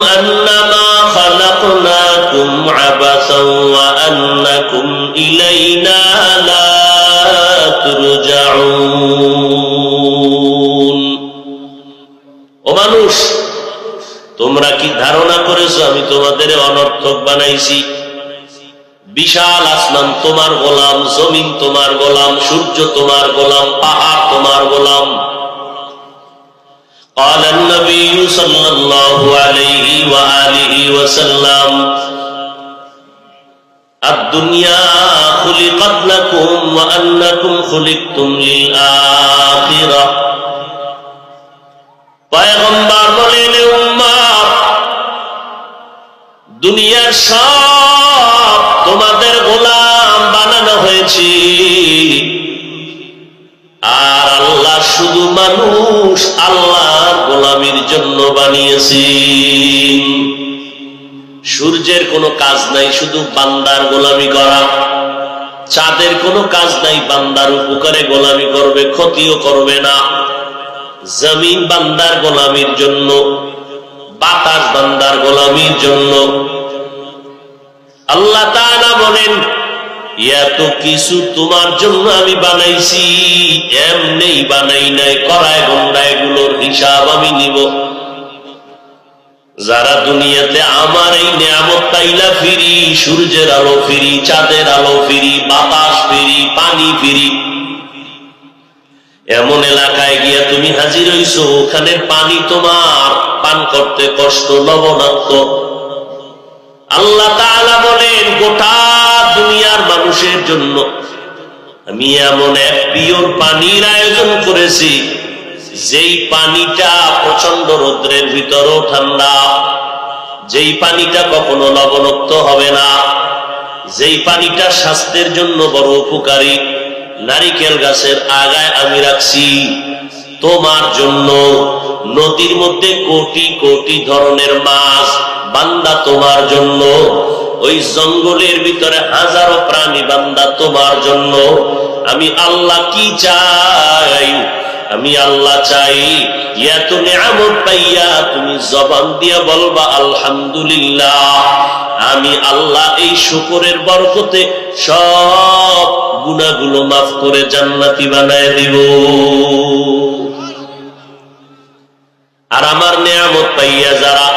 أنما خلقناكم عبثا وأنكم إلينا لا ترجعون। ও মানুষ, তোমরা কি ধারণা করেছো আমি তোমাদের অনর্থক বানাইছি? বিশাল আসমান তোমার গোলাম, জমিন তোমার গোলাম, সূর্য তোমার গোলাম, পাহাড় তোমার গোলাম। قال النبي صلى الله عليه وآله وسلم الدنيا خلقت لكم وأنكم خلقتم للآخرة। পয়গম্বর বলেন, উম্মত, দুনিয়ার সব তোমাদের গোলাম বানানো হয়েছে, আর আল্লাহ শুধু মানুষ আল্লাহর গোলামির জন্য বানিয়েছি। সূর্যের কোনো কাজ নাই শুধু বান্দার গোলামি করা, চাঁদের কোনো কাজ নাই বান্দার উপকারে গোলামি করবে, ক্ষতিও করবে না। জমিন বান্দার গোলামির জন্য, বাতাস বান্দার গোলামির জন্য। আল্লাহ তাআলা বলেন, এত কিছু তোমার জন্য আমি বানাইছি, এমনি বানাই নাই, করায় গন্ডায় গুলোর হিসাব আমি নিব। যারা দুনিয়াতে আমার এই নিয়ামত পাইলা ফিরি, সূর্যের আলো ফিরি, চাঁদের আলো ফিরি, বাতাস ফিরি, পানি ফিরি, এমন এলাকায় গিয়া তুমি হাজির হইছো, ওখানে পানি তোমার পান করতে কষ্ট, লবণাক্ত। আল্লাহ তাআলা বলেন, গোটা দুনিয়ার মানুষের জন্য আমি এমন এক পিওর পানির আয়োজন করেছি, যেই পানিটা প্রচন্ড রৌদ্রের ভিতরও ঠান্ডা, যেই পানিটা কখনো লবণাক্ত হবে না, যেই পানিটা স্বাস্থ্যের জন্য বড় উপকারী। নারিকেল গাছের আগায় আমি রাখছি তোমার জন্য। নদীর মধ্যে কোটি কোটি ধরনের মাছ, বান্দা তোমার জন্য। ওই জঙ্গলের ভিতরে হাজারো প্রাণী, বান্দা তোমার জন্য। আমি আল্লাহ কি চাই? আমি আল্লাহ চাই এত নিয়ামত পাইয়া তুমি জবান দিয়া বলবা আলহামদুলিল্লাহ। আমি আল্লাহ এই শুকরের বরকতে সব গুনাহগুলো মাফ করে জান্নাতি বানায় দিব। আর আমার নিয়ামত পাইয়া যারা